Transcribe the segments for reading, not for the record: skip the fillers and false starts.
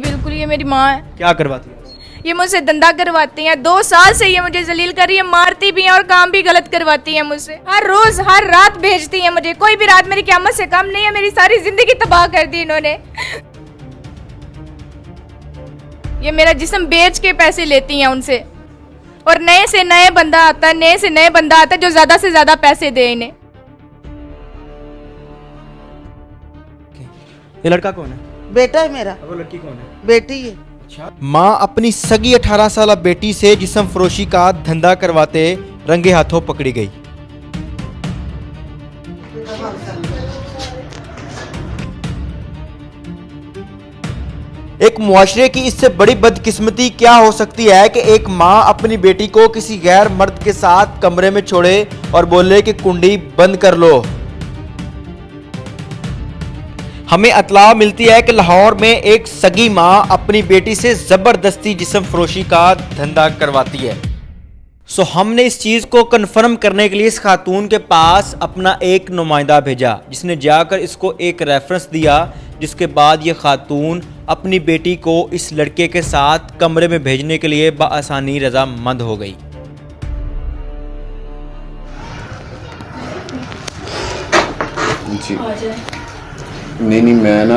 बिल्कुल, ये मेरी माँ है। क्या करवाती है? ये मुझसे धंधा करवाती हैं। 2 साल से ये मुझे जलील कर रही है, मारती भी हैं और काम भी गलत करवाती हैं मुझसे। हर रोज हर रात भेजती हैं मुझे। कोई भी रात मेरी क़यामत से कम नहीं है। मेरी सारी जिंदगी तबाह कर दी इन्होंने। ये मेरा जिस्म बेच के पैसे लेती हैं उनसे, और नए से नए बंदा आता है, नए से नए बंदा आता है जो ज्यादा से ज्यादा पैसे दे इन्हें। ये लड़का कौन है? बेटा है मेरा। वो लड़की कौन है? बेटी है। मां अपनी सगी 18 साल बेटी से जिस्म फरोशी का धंधा करवाते रंगे हाथों पकड़ी गई। एक मुआशरे की इससे बड़ी बदकिस्मती क्या हो सकती है कि एक मां अपनी बेटी को किसी गैर मर्द के साथ कमरे में छोड़े और बोले कि कुंडी बंद कर लो। हमें इत्तला मिलती है कि लाहौर में एक सगी मां अपनी बेटी से जबरदस्ती जिस्म फरोशी का धंधा करवाती है। सो हमने इस चीज को कंफर्म करने के लिए इस खातून के पास अपना एक नुमाइंदा भेजा, जिसने जाकर इसको एक रेफरेंस दिया, जिसके बाद ये खातून अपनी बेटी को इस लड़के के साथ कमरे में भेजने के लिए बआसानी रजामंद हो गई। जी नहीं, मैं ना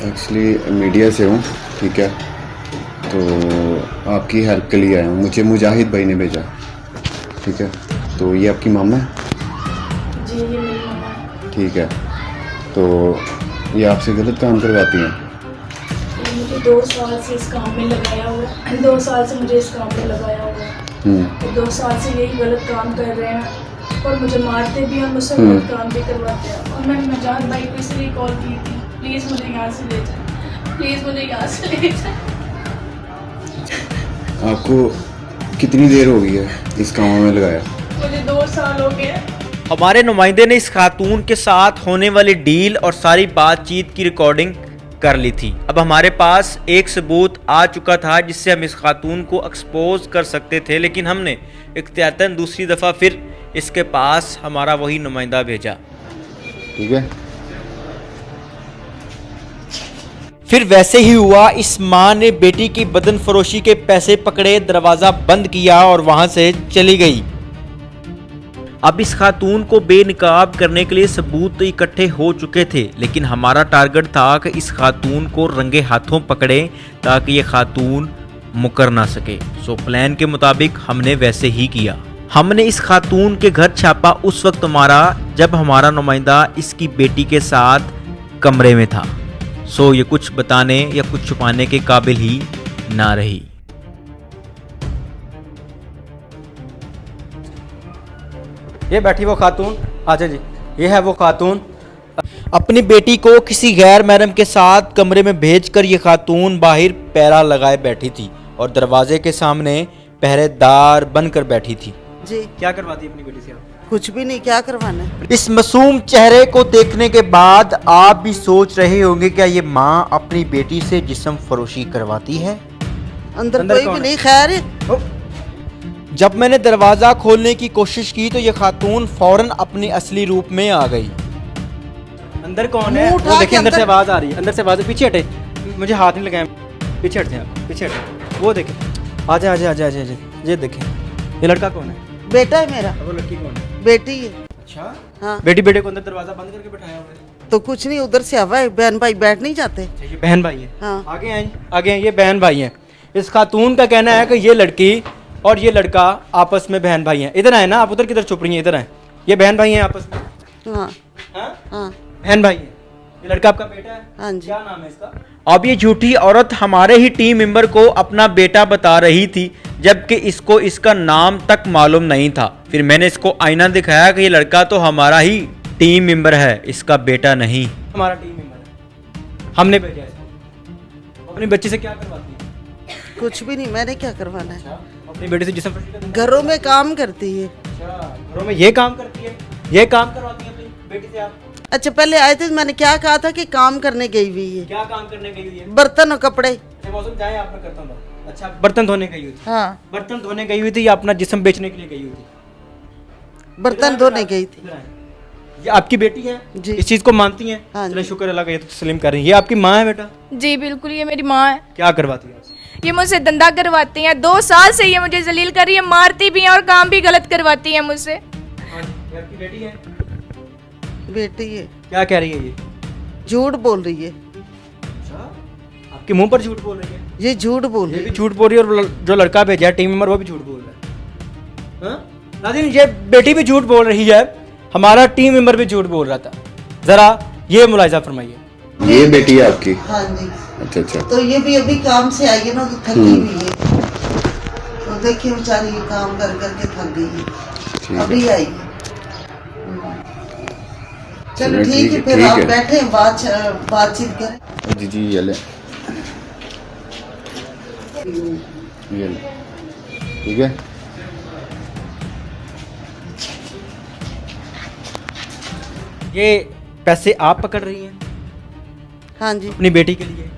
एक्चुअली मीडिया से हूँ, ठीक है, तो आपकी हेल्प के लिए आया हूँ। मुझे मुजाहिद भाई ने भेजा, ठीक है। तो ये आपकी मामा है? जी, ये मेरी मामा है। ठीक है, तो ये आपसे गलत काम करवाती हैं? मुझे 2 साल से इस काम में लगाया हुआ, 2 साल से मुझे इस काम में लगाया हुआ, 2 साल से यही गलत काम कर रहे हैं और मुझे मारते भी हैं, मुझसे गलत काम भी करवाते हैं। और मैंने नजात भाई को इसलिए कॉल की थी, प्लीज़ मुझे यहाँ से ले जाए, प्लीज़ मुझे यहाँ से ले जाए। आपको कितनी देर हो गई है इस काम में लगाया? मुझे 2 साल हो गए। हमारे नुमाइंदे ने इस खातून के साथ होने वाली डील और सारी बातचीत की रिकॉर्डिंग कर ली थी। अब हमारे पास एक सबूत आ चुका था जिससे हम इस खातून को एक्सपोज कर सकते थे, लेकिन हमने इख्तियातन दूसरी दफ़ा फिर इसके पास हमारा वही नुमाइंदा भेजा। ठीक है, फिर वैसे ही हुआ। इस माँ ने बेटी की बदन फरोशी के पैसे पकड़े, दरवाजा बंद किया और वहां से चली गई। अब इस खातून को बेनकाब करने के लिए सबूत तो इकट्ठे हो चुके थे, लेकिन हमारा टारगेट था कि इस खातून को रंगे हाथों पकड़े ताकि ये खातून मुकर ना सके। सो प्लान के मुताबिक हमने वैसे ही किया। हमने इस खातून के घर छापा उस वक्त मारा जब हमारा नुमाइंदा इसकी बेटी के साथ कमरे में था। सो ये कुछ बताने या कुछ छुपाने के काबिल ही ना रही। ये बैठी वो खातून, अच्छा जी, ये है वो खातून। अपनी बेटी को किसी गैर महरम के साथ कमरे में भेजकर ये खातून बाहर पहरा लगाए बैठी थी और दरवाजे के सामने पहरेदार बनकर बैठी थी। जी क्या करवाती है अपनी बेटी से आप? कुछ भी नहीं, क्या करवाना है? इस मासूम चेहरे को देखने के बाद आप भी सोच रहे होंगे क्या ये माँ अपनी बेटी से जिस्म फरोशी करवाती है? अंदर अंदर कोई कौन भी है? नहीं, खैर है। जब मैंने दरवाजा खोलने की कोशिश की तो ये खातून फौरन अपने असली रूप में आ गई। अंदर कौन है? मुंह उठा वो के देखिए, अंदर से अंदर- आवाज आ रही है, अंदर से आवाज। पीछे हटे, मुझे हाथ नहीं लगाए, पीछे हटते हैं, पीछे हटे। वो देखे, आजा आजा आजा आजा, ये देखें, ये लड़का कौन है? बेटा है मेरा। वो लड़की कौन है? बेटी है। अच्छा, हाँ, बेटी बेटे को अंदर दरवाजा बंद करके बैठाया हुआ है। तो कुछ नहीं, उधर से आवा है, बहन भाई बैठ नहीं जाते। ये बहन भाई है। हाँ। आगे हैं, आगे हैं, ये बहन भाई हैं। इस खातून का कहना है कि ये लड़की और ये लड़का आपस में बहन भाई हैं। इधर आए ना आप, उधर किधर छुप रही हैं, इधर आए। ये बहन भाई हैं आपस में। हाँ हाँ? हाँ बहन भाई हैं। ये लड़का आपका बेटा है? हाँ जी। क्या नाम है इसका? अब ये झूठी औरत हमारे ही टीम मेंबर को अपना बेटा बता रही थी, जबकि इसको इसका नाम तक मालूम नहीं था। फिर मैंने इसको आईना दिखाया कि ये लड़का तो हमारा ही टीम मेंबर है, इसका बेटा नहीं। हमारा टीम मेंबर है, हमने भेजा इसको। अपनी बच्ची से क्या करवाती है? कुछ भी नहीं, मैंने क्या करवाना है? अपनी बेटी से जिस्म फरोशी का धंधा? घरों में काम करती है। अच्छा, घरों में ये काम करती है, ये काम करवाती है अपनी बेटी से आप? अच्छा, पहले आए थे, मैंने क्या कहा था कि काम करने गई हुई है, क्या काम करने गई हुई है? बर्तन और कपड़े। अच्छा, मौसम चाहे आप मैं करता हूँ। अच्छा, बर्तन धोने गई हुई थी? हाँ, बर्तन धोने गई हुई थी या अपना जिस्म बेचने के लिए गई हुई थी? बर्तन धोने गई थी। इधर आए। ये आपकी बेटी है जी। इस चीज को मानती हैं? हाँ चलो जी। शुक्र अल्लाह का, ये तो तस्लीम कर रही है। ये आपकी माँ है बेटा? जी बिल्कुल, ये मेरी माँ है। क्या करवाती है आपसे? ये मुझसे धंधा करवाती हैं, 2 साल से ये मुझे जलील कर रही है, मारती भी हैं और काम भी गलत करवाती हैं मुझसे। हाँ जी, ये आपकी बेटी है? बेटी है, क्या कह रही है ये? झूठ बोल रही है, अच्छा, आपके मुंह पर झूठ बोल रही है? ये झूठ बोल ये रही भी है। झूठ बोल रही है और जो लड़का भेजा है टीम मेंबर वो भी झूठ बोल रहा है। हाँ? नाज़रीन, ये बेटी भी झूठ बोल रही है, हमारा टीम मेंबर भी झूठ बोल रहा था। जरा ये मुलाहिजा फरमाइए। ये बेटी है आपकी? हाँ जी। अच्छा अच्छा। तो ये भी अभी काम से आई है ना, तो थकी हुई है। तो देखिए बेचारी ये काम कर करके थक गई ठीक है, है। अभी आई है। चलो चलो ठीक ठीक है, है, फिर ठीक आप है। बैठे बातचीत करें। जी जी, ये ले, ये ले, ठीक है। ये पैसे आप पकड़ रही हैं हाँ जी, अपनी बेटी के लिए?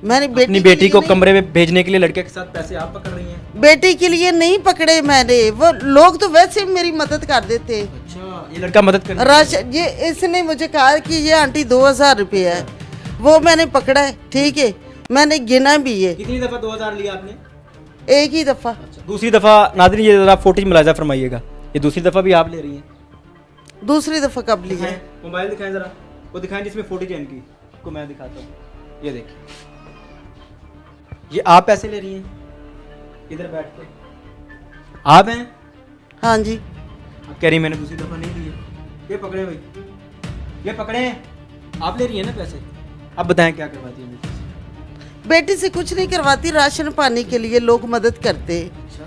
मैंने अपनी के बेटी लिए को नहीं- कमरे में भेजने के लिए लड़के के साथ पैसे आप पकड़ रही हैं? बेटी के लिए नहीं पकड़े मैंने, वो लोग तो वैसे मेरी मदद कर देते। अच्छा, ये लड़का मदद कर राशन ये इसने मुझे कहा कि ये आंटी 2000 रुपये है, वो मैंने पकड़ा है, ठीक है, मैंने गिना भी है कितनी दफा 2000 लिया आपने? एक ही दफा। दूसरी दफा नाज़रीन ये जरा फुटेज मुलाहिजा फरमाइएगा, ये दूसरी दफा भी आप ले रही हैं? दूसरी दफा कब लिया? दिखाएं, मोबाइल दिखाएं जरा, वो दिखाएं जिसमें फुटेज है इनकी, आपको मैं दिखाता हूँ। ये देखिए, ये आप पैसे ले रही हैं इधर बैठ के? आप हैं? हाँ जी, आप कह रही मैंने दूसरी दफा नहीं लिए। ये पकड़े भाई, ये पकड़े हैं, आप ले रही हैं ना पैसे? अब बताएं क्या करवाती है बेटी से? बेटी से कुछ नहीं करवाती, राशन पाने के लिए लोग मदद करते हैं। अच्छा,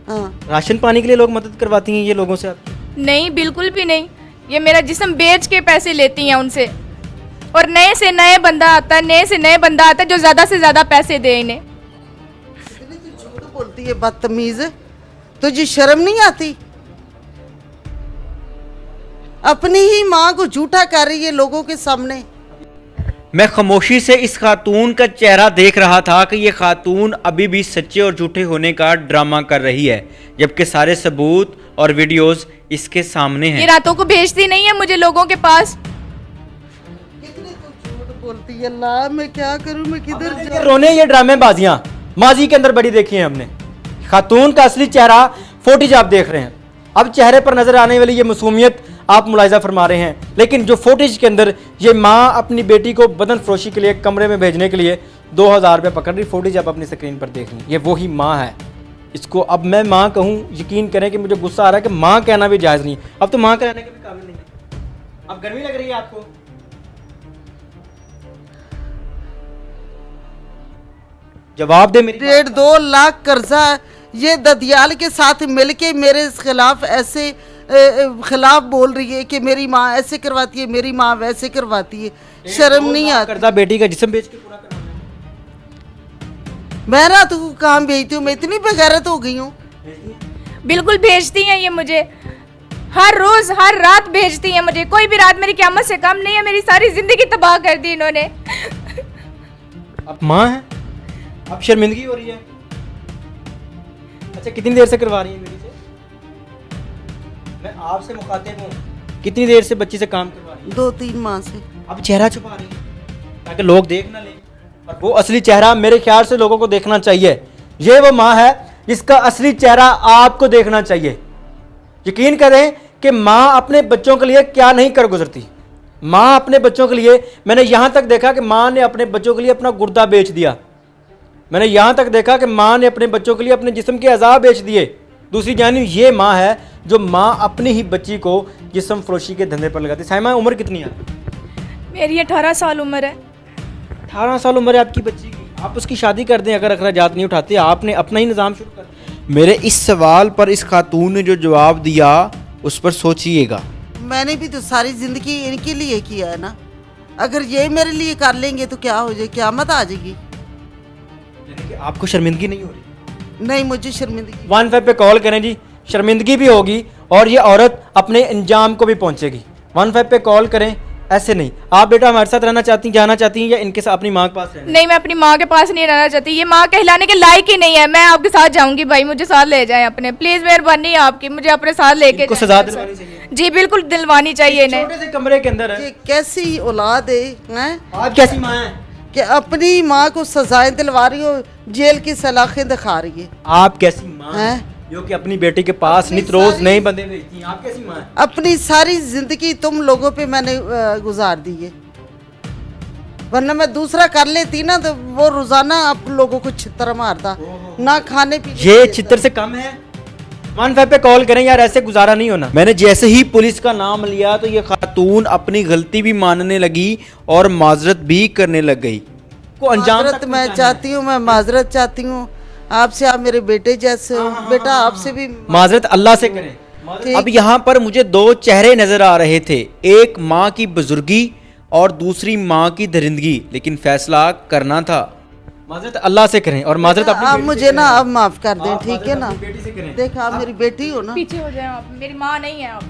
हाँ, राशन पानी के लिए लोग मदद करवाती हैं ये लोगों से आपकी? नहीं बिल्कुल भी नहीं, ये मेरा जिस्म बेच के पैसे लेती हैं उनसे, और नए से नए बंदा आता है, नए से नए बंदा आता है जो ज्यादा से ज्यादा पैसे दे इन्हें। इतनी तो झूठ बोलती है, बदतमीज, तुझे शर्म नहीं आती? अपनी ही माँ को झूठा कर रही है लोगों के सामने। मैं खामोशी से इस खातून का चेहरा देख रहा था कि ये खातून अभी भी सच्चे और झूठे होने का ड्रामा कर रही है, जबकि सारे सबूत और वीडियोस इसके सामने ये हैं। रातों को भेजती नहीं है मुझे लोगों के पास। कितनी तो झूठ बोलती है, अल्लाह मैं क्या करूँ, मैं किधर ये जाऊँ? रोने ये ड्रामे बाजियां माजी के अंदर बड़ी देखी हैं हमने। खातून का असली चेहरा फोटेज आप देख रहे हैं, अब चेहरे पर नजर आने वाली ये मासूमियत आप मुलाहिजा फरमा रहे हैं, लेकिन जो फोटेज के अंदर ये माँ अपनी बेटी को बदन फरोशी के लिए कमरे में भेजने के लिए 2000 रुपये पकड़ रही, फोटेज आप अपनी स्क्रीन पर देख रही, ये वही माँ है। इसको अब मैं माँ कहूँ, यकीन करें कि मुझे गुस्सा आ रहा है कि माँ कहना भी जायज़ नहीं, अब तो माँ कहने के भी काबिल नहीं है। अब गर्मी लग रही है आपको? जवाब दे मेरी। 1.5-2 लाख कर्जा ये ददियाल के साथ मिलके मेरे खिलाफ ऐसे खिलाफ बोल रही है कि मेरी माँ ऐसे करवाती है, मेरी माँ वैसे करवाती है। शर्म नहीं आती? कर्जा बेटी का जिस्म बेच के पूरा करवाना है। मैं रात को काम भेजती हूँ, मैं इतनी बेगैरत हो गई हूँ। बिल्कुल भेजती हैं ये मुझे, हर रोज हर रात भेजती हैं मुझे, कोई भी रात मेरी क़यामत से कम नहीं है। मेरी सारी जिंदगी तबाह कर दी इन्होंने। अब माँ है, अब शर्मिंदगी हो रही है। अच्छा, कितनी देर से करवा रही है मेरी से? मैं आपसे मुखातिब हूँ, कितनी देर से बच्ची से काम करवा रही है? 2-3 माह से। अब चेहरा छुपा रही है ताकि लोग देख ना लें, और वो असली चेहरा मेरे ख्याल से लोगों को देखना चाहिए। ये वो माँ है जिसका असली चेहरा आपको देखना चाहिए। यकीन करें कि माँ अपने बच्चों के लिए क्या नहीं कर गुजरती। माँ अपने बच्चों के लिए, मैंने यहाँ तक देखा कि माँ ने अपने बच्चों के लिए अपना गुर्दा बेच दिया। मैंने यहाँ तक देखा कि माँ ने अपने बच्चों के लिए अपने जिस्म के अज़ा बेच दिए। दूसरी जानिब ये माँ है जो माँ अपनी ही बच्ची को जिस्म फरोशी के धंधे पर लगाती। साइमा, उम्र कितनी है? मेरी 18 साल उम्र है। 18 साल उम्र है आपकी बच्ची की, आप उसकी शादी कर दें अगर अखराजात नहीं उठाते, आपने अपना ही निज़ाम शुरू कर दिया। मेरे इस सवाल पर इस खातून ने जो जवाब दिया उस पर सोचिएगा। मैंने भी तो सारी जिंदगी इनके लिए किया है ना, अगर ये मेरे लिए कर लेंगे तो क्या हो जाए, क़यामत आ जाएगी। यानी कि आपको शर्मिंदगी नहीं हो रही? नहीं, मुझे शर्मिंदगी। 15 पे कॉल करें जी, शर्मिंदगी भी होगी और ये औरत अपने अंजाम को भी पहुंचेगी। 15 पे कॉल करें, ऐसे नहीं। आप बेटा हमारे साथ रहना चाहती हैं, जाना चाहती हैं, या इनके साथ अपनी माँ के पास रहना? नहीं, मैं अपनी माँ के पास नहीं रहना चाहती, ये माँ कहलाने के लायक ही नहीं है। मैं आपके साथ जाऊंगी भाई, मुझे साथ ले जाएं अपने, प्लीज मेहरबानी है आपकी, मुझे अपने साथ लेके इनको जाएं। सजा दिलवानी चाहिए। जी बिल्कुल दिलवानी चाहिए इन्हें। छोटे से कमरे के अंदर है। ये कैसी औलाद है, हैं? आप कैसी माँ हैं? कि अपनी माँ को सजाएं दिलवा रही हो, जेल की सलाखें दिखा रही है। आप कैसी माँ हैं हैं? जो कि अपनी बेटी के पास अपनी नित रोज सारी- नए बंदे भेजती हैं? आप कैसी माँ हैं? अपनी सारी जिंदगी तुम लोगों पे मैंने गुजार दी है, वरना मैं दूसरा कर लेती ना तो वो रोजाना आप लोगों को छितर मारता, ना खाने पीने ये को चित्र से कम है। 15 पे कॉल करें यार, ऐसे गुजारा नहीं होना। मैंने जैसे ही पुलिस का नाम लिया तो ये खातून अपनी गलती भी मानने लगी और माजरत भी करने लग गई। को अंजाम माजरत तक मैं पहुंचाना चाहती हूँ, मैं माजरत चाहती हूँ आपसे, आप मेरे बेटे जैसे हो। बेटा आपसे भी है। माजरत अल्लाह से करें। ठीक। अब यहाँ पर मुझे दो चेहरे नजर आ रहे थे, एक माँ की बुजुर्गी और दूसरी माँ की दरिंदगी, लेकिन फैसला करना था। माजरत अल्लाह से करें और माजरत अपनी आप बेटी मुझे से ना करें। अब माफ कर दें, आप ठीक माजरत है ना। अपनी बेटी से करें। देख आप मेरी बेटी हो ना। पीछे हो जाए आप, मेरी माँ नहीं है आप।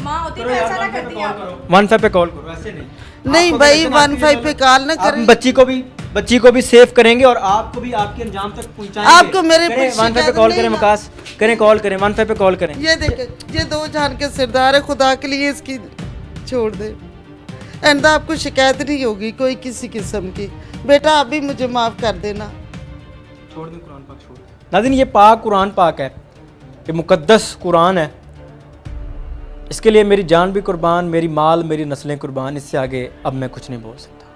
माँ होती तो ऐसा ना करती आप। 15 पे कॉल करो, ऐसे नहीं। नहीं आपको भाई कहते हैं ना, 15 पे कॉल ना आप करें। बच्ची को भी सेव करेंगे और आपको भी आपके अंजाम तक पहुंचाएंगे। आपको मेरे पर 15 पे शिकायत कॉल नहीं करें, ना। मकास करें, कॉल करें, 15 पे कॉल करें। ये देखे, ये दो जान के सरदार है, खुदा के लिए इसकी छोड़ दे। एंड आपको शिकायत नहीं होगी कोई किसी किस्म की। बेटा आप भी मुझे माफ कर देना। छोड़ दें कुरान पाक, छोड़ दें। नाज़रीन, ये पाक कुरान पाक है, ये मुकद्दस कुरान है। इसके लिए मेरी जान भी कुर्बान, मेरी माल, मेरी नस्लें कुर्बान। इससे आगे अब मैं कुछ नहीं बोल सकता।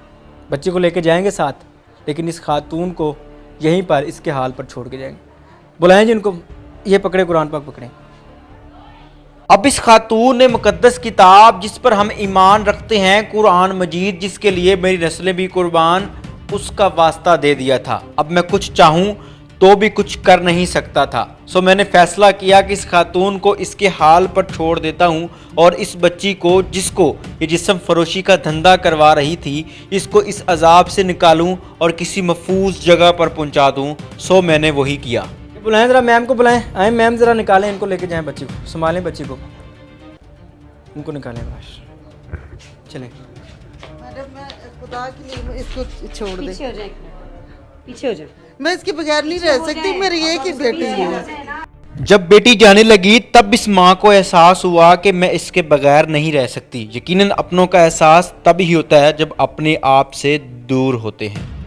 बच्चे को लेके जाएंगे साथ, लेकिन इस खातून को यहीं पर इसके हाल पर छोड़ के जाएंगे। बुलाएं जिनको, ये पकड़े कुरान पाक पकड़ें। अब इस खातून ने मुकद्दस किताब जिस पर हम ईमान रखते हैं, कुरान मजीद, जिसके लिए मेरी नस्लें भी कुर्बान, उसका वास्ता दे दिया था। अब मैं कुछ चाहूँ तो भी कुछ कर नहीं सकता था। सो मैंने फैसला किया कि इस खातून को इसके हाल पर छोड़ देता हूँ और इस बच्ची को, जिसको ये जिस्म फरोशी का धंधा करवा रही थी, इसको इस अजाब से निकालूं और किसी महफूज जगह पर पहुँचा दूँ। सो मैंने वही किया। बुलाएं ज़रा, मैम को बुलाएं। आए मैम, ज़रा निकालें इनको, लेके जाएं बच्ची को, संभालें बच्ची को, इनको निकालें बाहर। चलें। मैडम मैं खुदा के लिए इसको छोड़ दे। पीछे हो जाए, पीछे हो जाए। मैं इसके बगैर नहीं रह सकती, मेरी एक ही बेटी है। जब बेटी जाने लगी तब इस माँ को एहसास हुआ कि मैं इसके बगैर नहीं रह सकती। यकीनन अपनों का एहसास तब ही होता है जब अपने आप से दूर होते हैं।